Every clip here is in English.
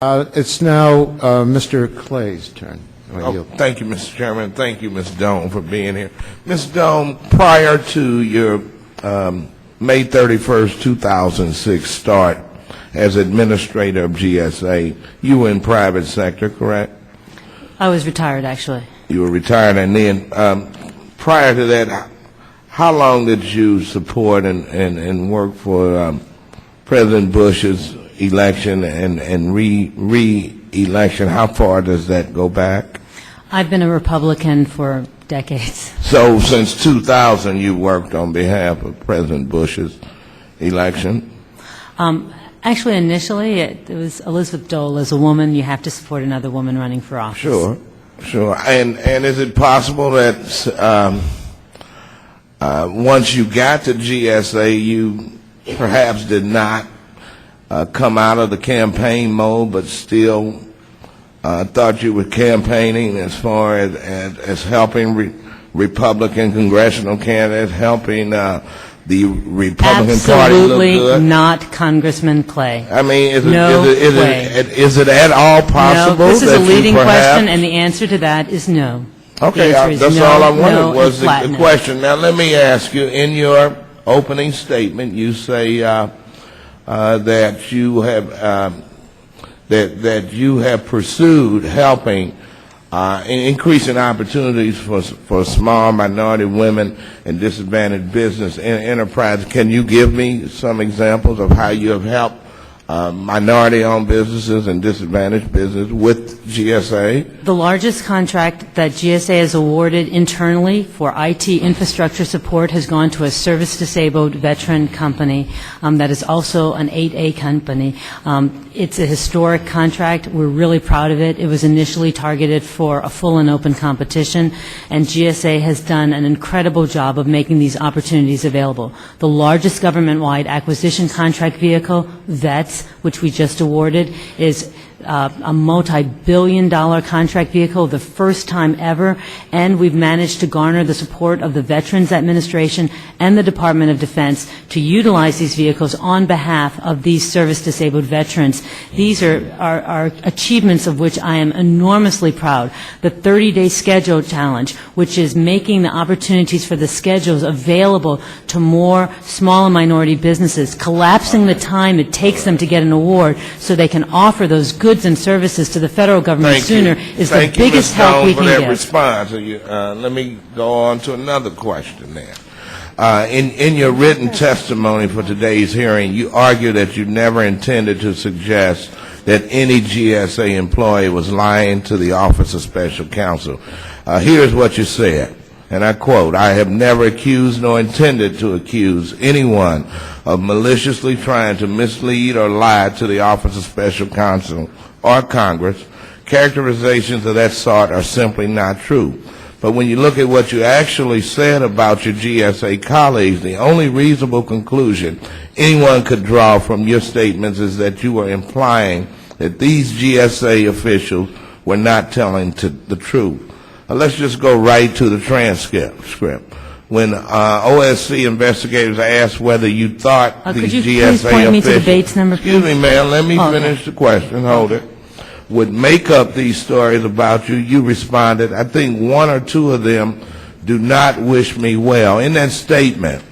It's now Mr. Clay's turn. Thank you, Mr. Chairman. Thank you, Ms. Doan, for being here. Ms. Doan, prior to your May 31st, 2006 start as administrator of GSA, you were in private sector, correct? I was retired, actually. You were retired, and then prior to that, how long did you support and work for President Bush's election and re-election? How far does that go back? I've been a Republican for decades. So since 2000, you worked on behalf of President Bush's election? Actually, initially, it was Elizabeth Dole. As a woman, you have to support another woman running for office. Sure, sure. And is it possible that once you got to GSA, you perhaps did not come out of the campaign mode, but still thought you were campaigning as far as helping Republican congressional candidates, helping the Republican Party look good? Absolutely not, Congressman Clay. I mean, is it at all possible? No, this is that a leading you perhaps, question, and the answer to that is no. Okay, that's no, all I wanted was the question. Now, let me ask you, in your opening statement, you say that you have that you have pursued helping increasing opportunities for small minority women and disadvantaged business and enterprise. Can you give me some examples of how you have helped minority-owned businesses and disadvantaged business with GSA? The largest contract that GSA has awarded internally for IT infrastructure support has gone to a service-disabled veteran company that is also an 8A company. It's a historic contract. We're really proud of it. It was initially targeted for a full and open competition, and GSA has done an incredible job of making these opportunities available. The largest government-wide acquisition contract vehicle, VETS, which we just awarded, is a multi-billion-dollar contract vehicle, the first time ever, and we've managed to garner the support of the Veterans Administration and the Department of Defense to utilize these vehicles on behalf of these service-disabled veterans. These are achievements of which I am enormously proud. The 30-day schedule challenge, which is making the opportunities for the schedules available to more small and minority businesses, collapsing the time it takes them to get an award so they can offer those goods and services to the federal government sooner is the biggest help we can give. Response. Let me go on to another question there. In your written testimony for today's hearing, you argue that you never intended to suggest that any GSA employee was lying to the Office of Special Counsel. Here's what you said, and I quote, "I have never accused nor intended to accuse anyone of maliciously trying to mislead or lie to the Office of Special Counsel or Congress. Characterizations of that sort are simply not true. But when you look at what you actually said about your GSA colleagues, the only reasonable conclusion anyone could draw from your statements is that you were implying that these GSA officials were not telling the truth." Let's just go right to the transcript. When OSC investigators asked whether you thought these GSA officials, excuse me, ma'am, let me finish the question, hold it, would make up these stories about you, you responded, "I think one or two of them do not wish me well." In that statement,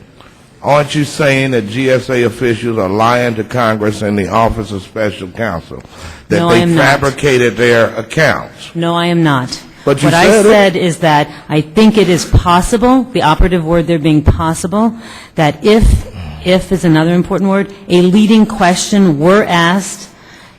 aren't you saying that GSA officials are lying to Congress and the Office of Special Counsel, that No, they fabricated their accounts? No, I am not. But what I said is that I think it is possible, the operative word there being possible, that if is another important word, a leading question were asked.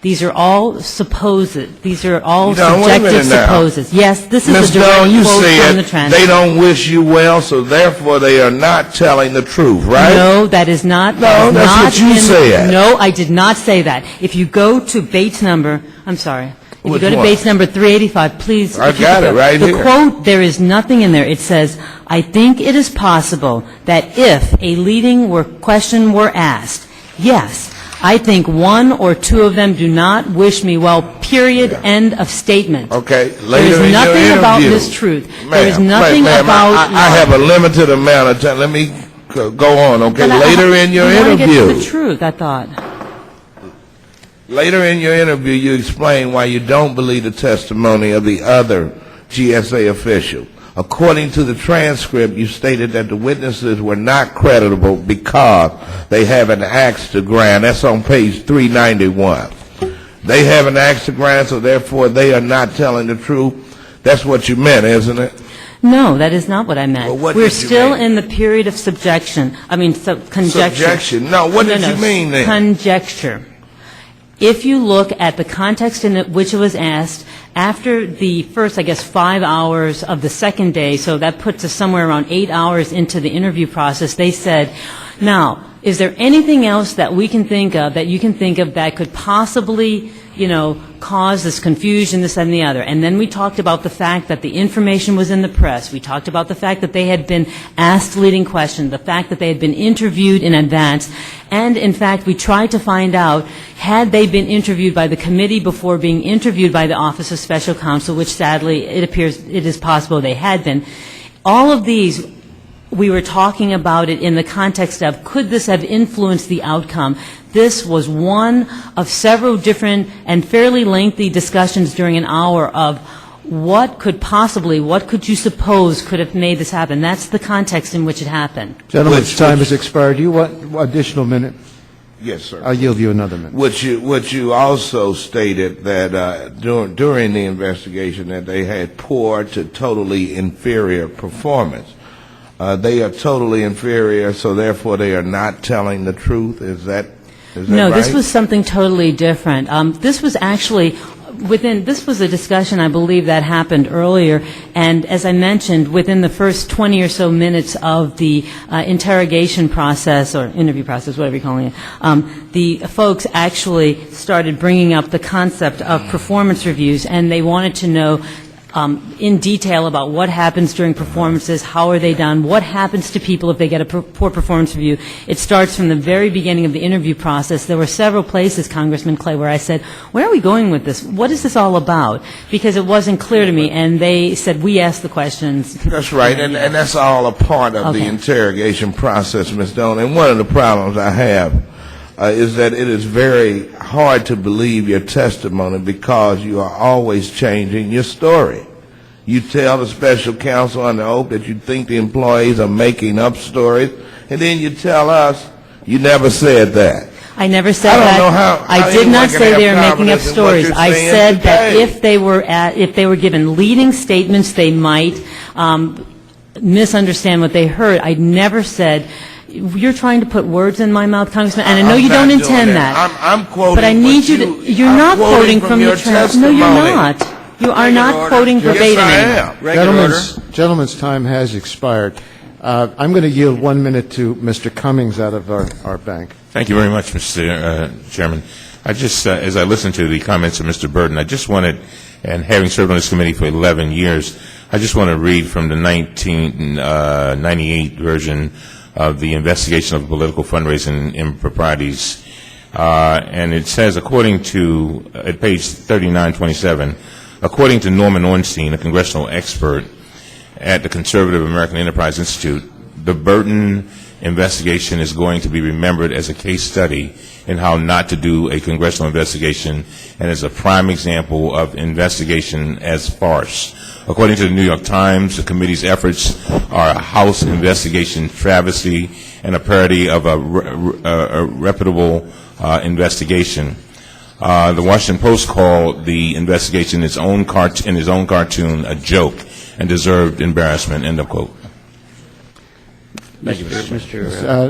These are all supposed. These are all subjective supposes. Yes, this is a direct quote from the transcript. They don't wish you well, so therefore they are not telling the truth, right? No, that is not. No, that's what you said. No, I did not say that. If you go to Bates number, I'm sorry. If you go to Bates number 385, please. I got it right here. The quote, there is nothing in there. It says, "I think it is possible that if a leading question were asked, yes, I think one or two of them do not wish me well, period, end of statement." Okay, there is nothing about mistruth. There is nothing about... I have a limited amount of time. Let me go on, okay? Later in your interview. You want to get to the truth, I thought. Later in your interview, you explain why you don't believe the testimony of the other GSA official. According to the transcript, you stated that the witnesses were not creditable because they have an axe to grind. That's on page 391. They have an axe to grind, so therefore they are not telling the truth. That's what you meant, isn't it? No, that is not what I meant. Well, what We're did you still mean? in the period of conjecture. Subjection. No, what did you mean then? Conjecture. If you look at the context in which it was asked, after the first, 5 hours of the second day, so that puts us somewhere around 8 hours into the interview process, they said, now, is there anything else that we can think of, that you can think of, that could possibly, cause this confusion, this and the other? And then we talked about the fact that the information was in the press. We talked about the fact that they had been asked leading questions, the fact that they had been interviewed in advance, and in fact, we tried to find out, had they been interviewed by the committee before being interviewed by the Office of Special Counsel, which sadly, it appears it is possible they had been. All of these, we were talking about it in the context of, could this have influenced the outcome? This was one of several different and fairly lengthy discussions during an hour of what could you suppose could have made this happen? That's the context in which it happened. Gentlemen's time has expired. Do you want an additional minute? Yes, sir. I'll yield you another minute. Which you also stated that during the investigation that they had poor to totally inferior performance. They are totally inferior, so therefore they are not telling the truth. Is that No, right? this was something totally different. This was actually this was a discussion, I believe, that happened earlier, and as I mentioned, within the first 20 or so minutes of the interrogation process, or interview process, whatever you're calling it, the folks actually started bringing up the concept of performance reviews, and they wanted to know in detail about what happens during performances, how are they done, what happens to people if they get a poor performance review. It starts from the very beginning of the interview process. There were several places, Congressman Clay, where I said, where are we going with this? What is this all about? Because it wasn't clear to me, and they said, we asked the questions. That's right, and that's all a part of the interrogation process, Ms. Doan. And one of the problems I have is that it is very hard to believe your testimony because you are always changing your story. You tell the special counsel under oath that you think the employees are making up stories, and then you tell us you never said that. I never said I don't that. know how I did not say they were making up confidence in what stories. you're I saying said that today. if they were given leading statements, they might misunderstand what they heard. I never said. You're trying to put words in my mouth, Congressman, and I know you don't intend that. I'm quoting. But I need you to. You're not quoting from your testimony. No, you're not. You are not quoting verbatim. Yes, I am. Gentlemen's time has expired. I'm going to yield 1 minute to Mr. Cummings out of our bank. Thank you very much, Mr. Chairman. I just, as I listened to the comments of Mr. Burton, I just wanted, and having served on this committee for 11 years, I just want to read from the 1998 version of the investigation of political fundraising improprieties. And it says, according to, at page 3927, according to Norman Ornstein, a congressional expert at the Conservative American Enterprise Institute, the Burton investigation is going to be remembered as a case study in how not to do a congressional investigation and as a prime example of investigation as farce. According to the New York Times, the committee's efforts are a House investigation travesty and a parody of a reputable investigation. The Washington Post called the investigation in his own cartoon a joke and deserved embarrassment, end of quote. Thank you, Mr.